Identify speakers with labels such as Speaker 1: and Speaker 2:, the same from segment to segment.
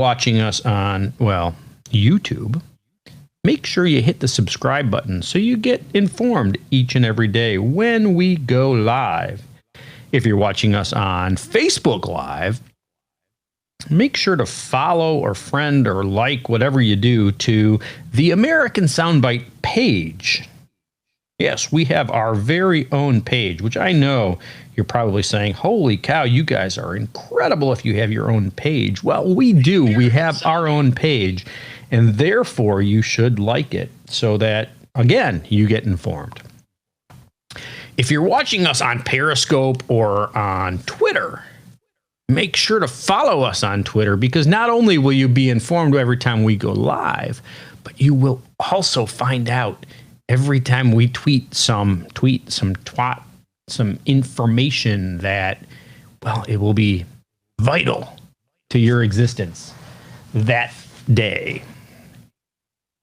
Speaker 1: watching us on, YouTube, make sure you hit the subscribe button so you get informed each and every day when we go live. If you're watching us on Facebook Live, make sure to follow or friend or like whatever you do to the American Soundbite page. Yes, we have our very own page, which I know you're probably saying, holy cow, you guys are incredible if you have your own page. Well, we do. We have our own page, and therefore you should like it so that, again, you get informed. If you're watching us on Periscope or on Twitter, make sure to follow us on Twitter, because not only will you be informed every time we go live, but you will also find out every time we tweet some information that, it will be vital to your existence that day.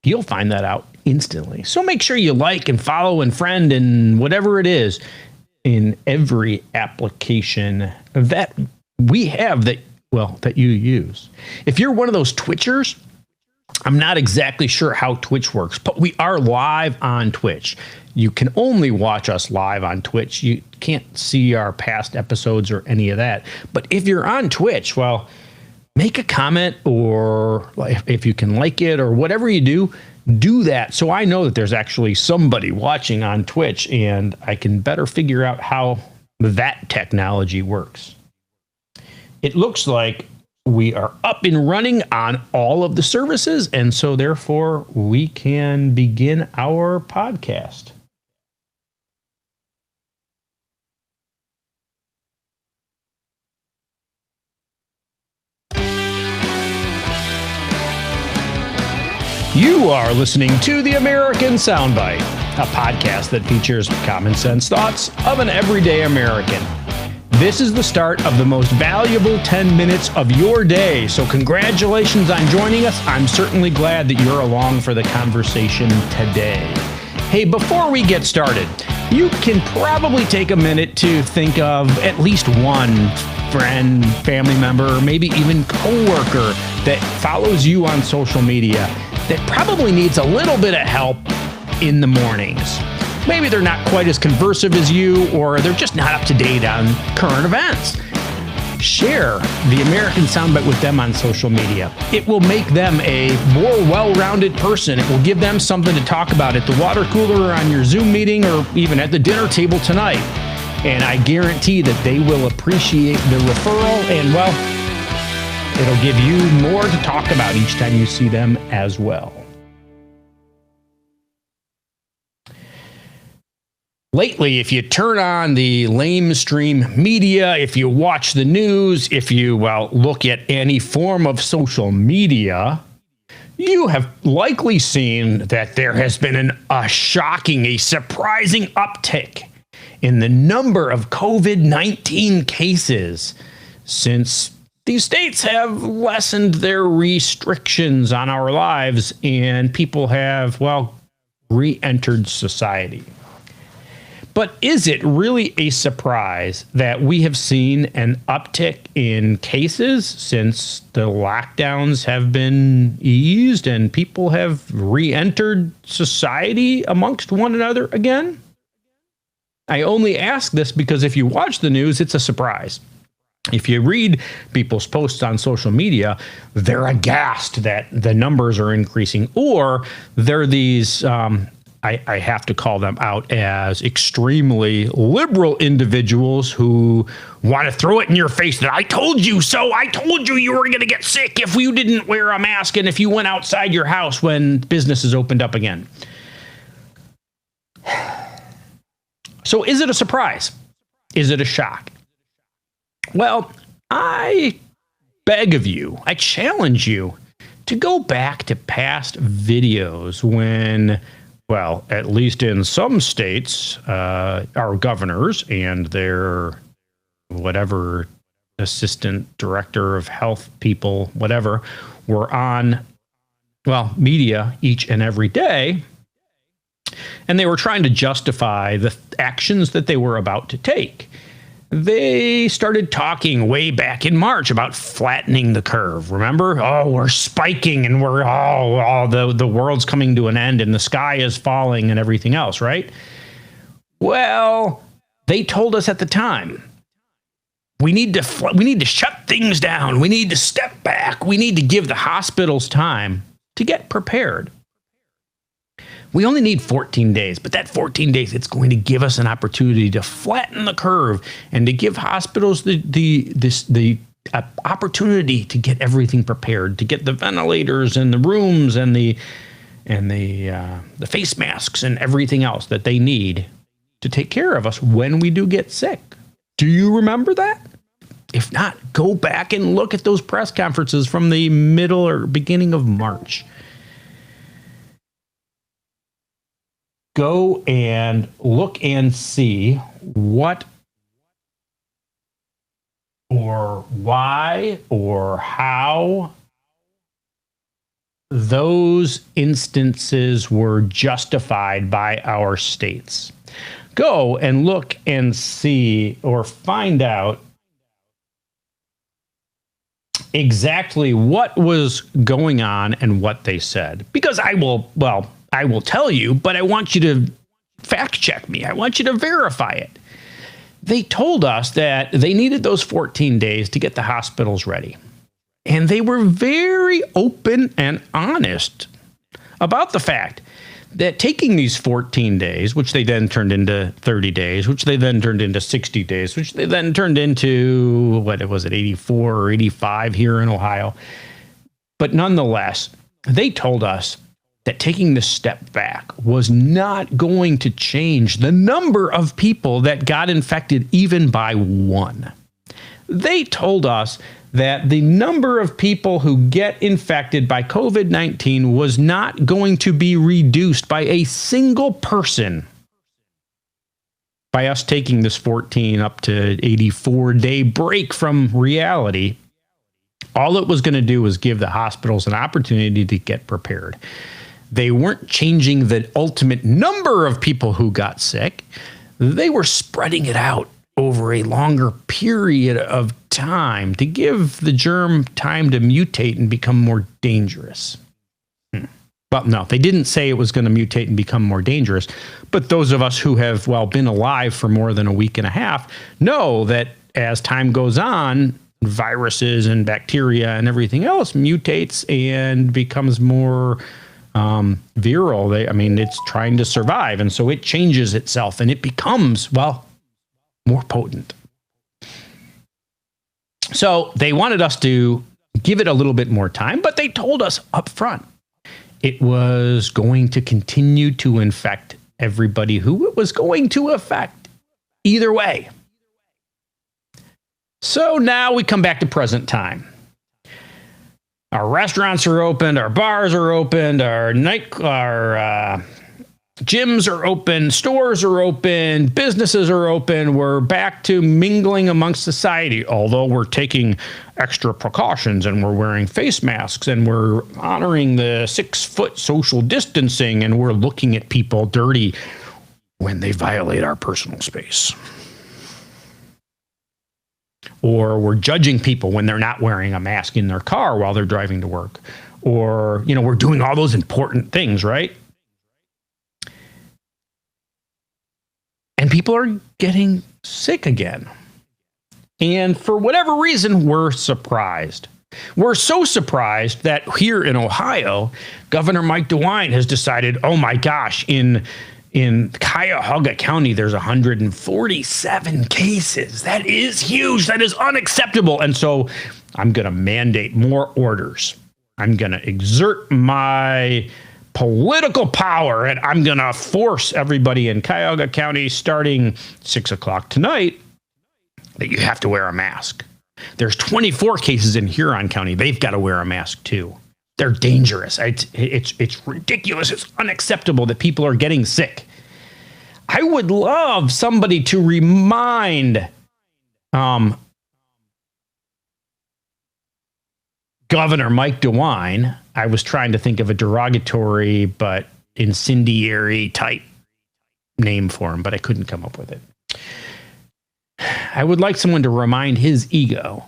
Speaker 1: You'll find that out instantly. So make sure you like and follow and friend and whatever it is in every application that we have that you use. If you're one of those Twitchers, I'm not exactly sure how Twitch works, but we are live on Twitch. You can only watch us live on Twitch. You can't see our past episodes or any of that. But if you're on Twitch, make a comment, or if you can like it or whatever you do that so I know that there's actually somebody watching on Twitch and I can better figure out how that technology works. It looks like we are up and running on all of the services, and so therefore we can begin our podcast. You are listening to The American Soundbite, a podcast that features common sense thoughts of an everyday American. This is the start of the most valuable 10 minutes of your day, so congratulations on joining us. I'm certainly glad that you're along for the conversation today. Hey, before we get started, you can probably take a minute to think of at least one friend, family member, or maybe even coworker that follows you on social media that probably needs a little bit of help in the mornings. Maybe they're not quite as conversive as you, or they're just not up to date on current events. Share the American Soundbite with them on social media. It will make them a more well-rounded person. It will give them something to talk about at the water cooler, or on your Zoom meeting, or even at the dinner table tonight. And I guarantee that they will appreciate the referral, and it'll give you more to talk about each time you see them as well. Lately, if you turn on the lamestream media, if you watch the news, if you, look at any form of social media, you have likely seen that there has been a surprising uptick in the number of COVID-19 cases since these states have lessened their restrictions on our lives and people have, re-entered society. But is it really a surprise that we have seen an uptick in cases since the lockdowns have been eased and people have re-entered society amongst one another again? I only ask this because if you watch the news, it's a surprise. If you read people's posts on social media, they're aghast that the numbers are increasing, or they're these I have to call them out as extremely liberal individuals who want to throw it in your face that I told you so. I told you were going to get sick if you didn't wear a mask and if you went outside your house when businesses opened up again. So is it a surprise? Is it a shock? Well, I beg of you, I challenge you to go back to past videos when, at least in some states, our governors and their whatever assistant director of health people, whatever, were on, media each and every day. And they were trying to justify the actions that they were about to take. they started talking way back in March about flattening the curve. Remember? Oh, we're spiking and we're the world's coming to an end and the sky is falling and everything else, right? Well, they told us at the time, we need to shut things down. We need to step back. We need to give the hospitals time to get prepared. We only need 14 days, but that 14 days, it's going to give us an opportunity to flatten the curve and to give hospitals the opportunity to get everything prepared, to get the ventilators and the rooms and the face masks and everything else that they need to take care of us when we do get sick. Do you remember that? If not, go back and look at those press conferences from the middle or beginning of March. Go and look and see what or why or how those instances were justified by our states. Go and look and see or find out exactly what was going on and what they said. Because I will tell you, but I want you to fact check me. I want you to verify it. They told us that they needed those 14 days to get the hospitals ready. And they were very open and honest about the fact that taking these 14 days, which they then turned into 30 days, which they then turned into 60 days, which they then turned into, 84 or 85 here in Ohio. But nonetheless, they told us that taking this step back was not going to change the number of people that got infected even by one. They told us that the number of people who get infected by COVID-19 was not going to be reduced by a single person by us taking this 14 up to 84-day break from reality. All it was going to do was give the hospitals an opportunity to get prepared. They weren't changing the ultimate number of people who got sick. They were spreading it out over a longer period of time to give the germ time to mutate and become more dangerous. But no, they didn't say it was going to mutate and become more dangerous. But those of us who have, been alive for more than a week and a half know that as time goes on, viruses and bacteria and everything else mutates and becomes more viral. It's trying to survive. And so it changes itself and it becomes, more potent. So they wanted us to give it a little bit more time, but they told us up front it was going to continue to infect everybody who it was going to affect either way. So now we come back to present time. Our restaurants are opened, our bars are opened, our gyms are open, stores are open, businesses are open. We're back to mingling amongst society, although we're taking extra precautions and we're wearing face masks and we're honoring the 6-foot social distancing and we're looking at people dirty when they violate our personal space. Or we're judging people when they're not wearing a mask in their car while they're driving to work. Or, we're doing all those important things, right? And people are getting sick again. And for whatever reason, we're surprised. We're so surprised that here in Ohio, Governor Mike DeWine has decided, oh my gosh, in Cuyahoga County, there's 147 cases. That is huge. That is unacceptable. And so I'm going to mandate more orders. I'm going to exert my political power, and I'm going to force everybody in Cuyahoga County starting 6 o'clock tonight that you have to wear a mask. There's 24 cases in Huron County. They've got to wear a mask too. They're dangerous. It's ridiculous. It's unacceptable that people are getting sick. I would love somebody to remind Governor Mike DeWine. I was trying to think of a derogatory but incendiary type name for him, but I couldn't come up with it. I would like someone to remind his ego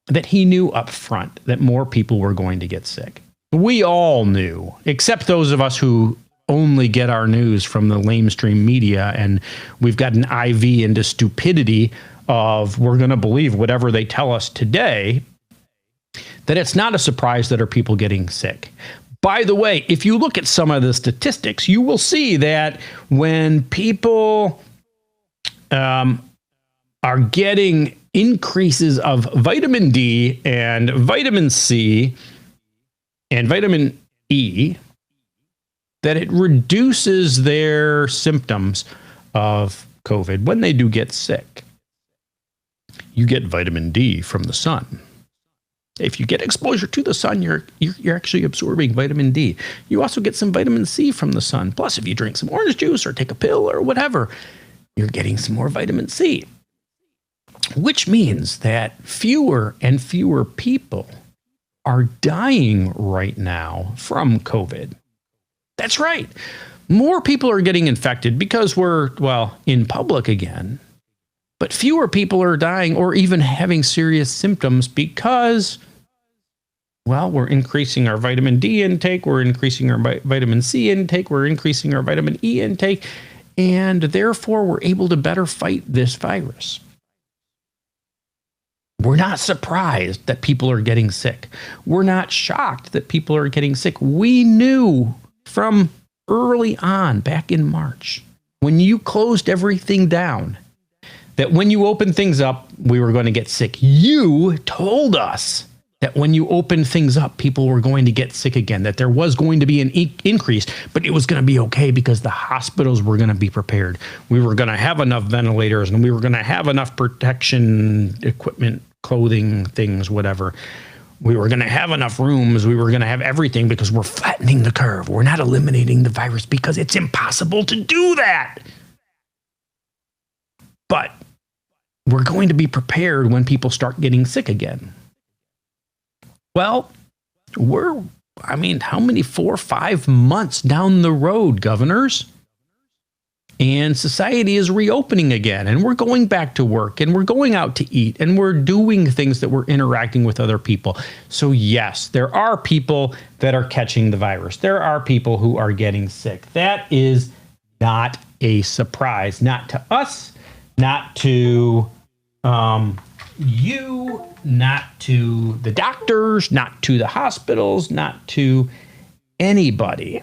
Speaker 1: that he knew up front that more people were going to get sick. We all knew, except those of us who only get our news from the lamestream media, and we've got an IV into stupidity of we're going to believe whatever they tell us today, that it's not a surprise that are people getting sick. By the way, if you look at some of the statistics, you will see that when people are getting increases of vitamin D and vitamin C and vitamin E, that it reduces their symptoms of COVID when they do get sick. You get vitamin D from the sun. If you get exposure to the sun, you're actually absorbing vitamin D. You also get some vitamin C from the sun. Plus, if you drink some orange juice or take a pill or whatever, you're getting some more vitamin C. Which means that fewer and fewer people are dying right now from COVID. That's right. More people are getting infected because we're, in public again. But fewer people are dying or even having serious symptoms because, we're increasing our vitamin D intake, we're increasing our vitamin C intake, we're increasing our vitamin E intake, and therefore we're able to better fight this virus. We're not surprised that people are getting sick. We're not shocked that people are getting sick. We knew from early on, back in March, when you closed everything down, that when you opened things up, we were going to get sick. You told us that when you opened things up, people were going to get sick again, that there was going to be an increase, but it was going to be okay because the hospitals were going to be prepared. We were going to have enough ventilators, and we were going to have enough protection equipment, clothing, things, whatever. We were going to have enough rooms. We were going to have everything because we're flattening the curve. We're not eliminating the virus because it's impossible to do that. But we're going to be prepared when people start getting sick again. Well, how many 4 or 5 months down the road, governors? And society is reopening again, and we're going back to work, and we're going out to eat, and we're doing things that we're interacting with other people. So yes, there are people that are catching the virus. There are people who are getting sick. That is not a surprise, not to us, not to you, not to the doctors, not to the hospitals, not to anybody.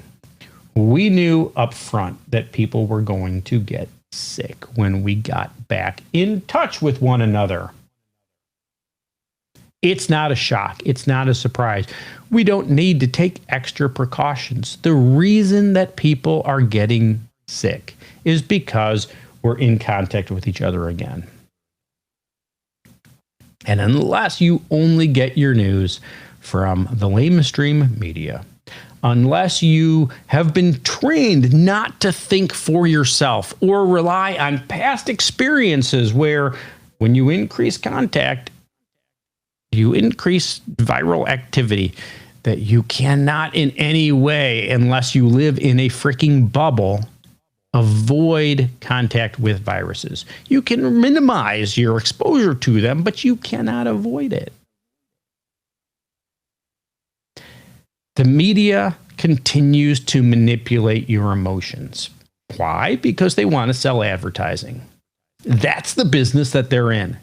Speaker 1: We knew up front that people were going to get sick when we got back in touch with one another. It's not a shock. It's not a surprise. We don't need to take extra precautions. The reason that people are getting sick is because we're in contact with each other again. And unless you only get your news from the lamestream media, unless you have been trained not to think for yourself or rely on past experiences where when you increase contact, you increase viral activity, that you cannot in any way, unless you live in a freaking bubble, avoid contact with viruses. You can minimize your exposure to them, but you cannot avoid it. The media continues to manipulate your emotions. Why? Because they want to sell advertising. That's the business that they're in.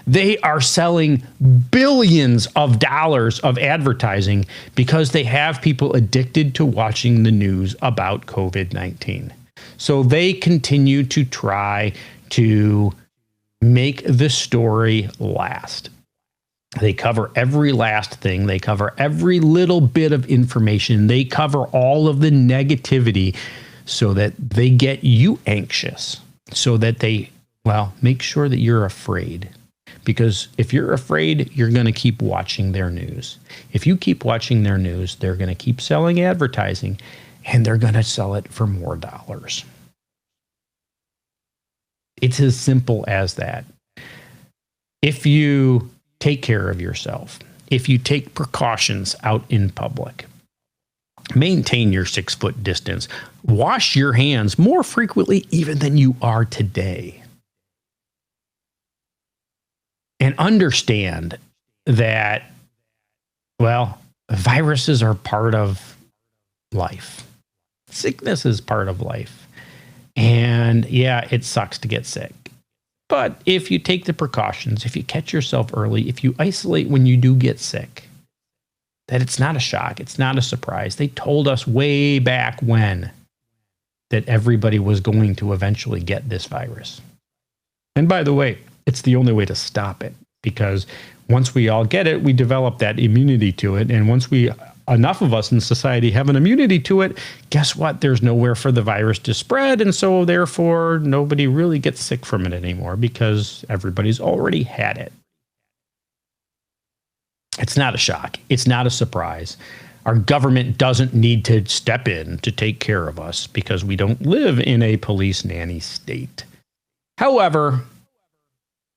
Speaker 1: They are selling billions of dollars of advertising because they have people addicted to watching the news about COVID-19. So they continue to try to make the story last. They cover every last thing. They cover every little bit of information. They cover all of the negativity so that they get you anxious, so that they, make sure that you're afraid. Because if you're afraid, you're going to keep watching their news. If you keep watching their news, they're going to keep selling advertising, and they're going to sell it for more dollars. It's as simple as that. If you take care of yourself, if you take precautions out in public, maintain your 6-foot distance, wash your hands more frequently even than you are today. and understand that, well, viruses are part of life. Sickness is part of life. And yeah, it sucks to get sick. But if you take the precautions, if you catch yourself early, if you isolate when you do get sick, that it's not a shock, it's not a surprise. They told us way back when that everybody was going to eventually get this virus. And by the way, it's the only way to stop it, because once we all get it, we develop that immunity to it. And once enough of us in society have an immunity to it, guess what? There's nowhere for the virus to spread. And so therefore, nobody really gets sick from it anymore because everybody's already had it. It's not a shock. It's not a surprise. Our government doesn't need to step in to take care of us because we don't live in a police nanny state. However,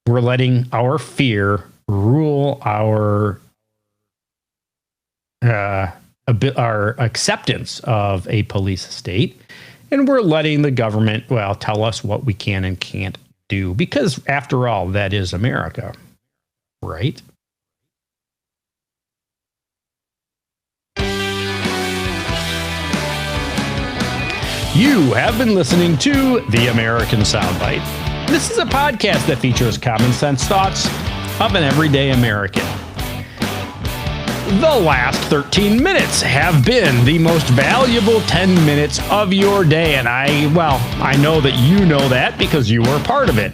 Speaker 1: we're letting our fear rule our acceptance of a police state, and we're letting the government, well, tell us what we can and can't do, because after all, that is America, right? You have been listening to The American Soundbite. This is a podcast that features common sense thoughts of an everyday American. The last 13 minutes have been the most valuable 10 minutes of your day, and I know that you know that because you were part of it.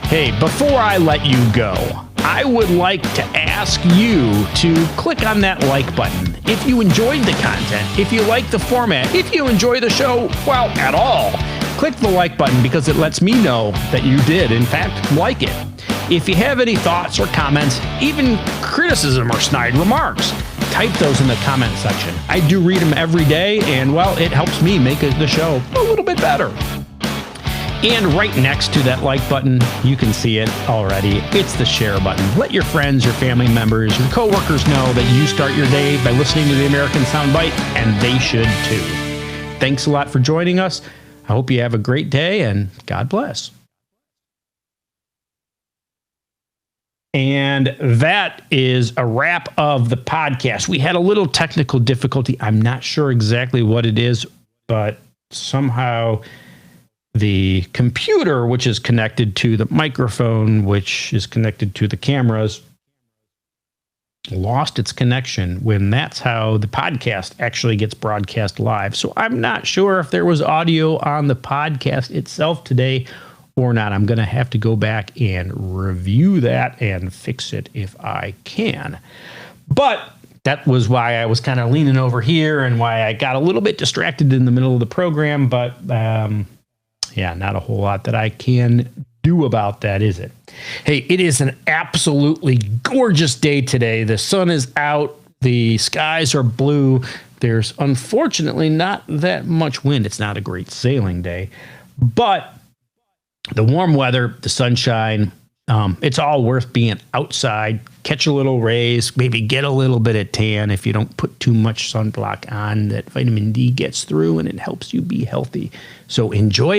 Speaker 1: Hey, before I let you go, I would like to ask you to click on that like button if you enjoyed the content, if you like the format, if you enjoy the show, well, at all. Click the like button because it lets me know that you did, in fact, like it. If you have any thoughts or comments, even criticism or snide remarks, type those in the comment section. I do read them every day, and, well, it helps me make the show a little bit better. And right next to that like button, you can see it already. It's the share button. Let your friends, your family members, your coworkers know that you start your day by listening to the American Soundbite, and they should too. Thanks a lot for joining us. I hope you have a great day, and God bless. And that is a wrap of the podcast. We had a little technical difficulty. I'm not sure exactly what it is, but somehow the computer, which is connected to the microphone, which is connected to the cameras, lost its connection when that's how the podcast actually gets broadcast live. So I'm not sure if there was audio on the podcast itself today or not. I'm going to have to go back and review that and fix it if I can. But that was why I was kind of leaning over here and why I got a little bit distracted in the middle of the program. But yeah, not a whole lot that I can do about that, is it? Hey, it is an absolutely gorgeous day today. The sun is out. The skies are blue. There's unfortunately not that much wind. It's not a great sailing day, but the warm weather, the sunshine, it's all worth being outside, catch a little rays, maybe get a little bit of tan if you don't put too much sunblock on. That vitamin D gets through and it helps you be healthy. So enjoy it.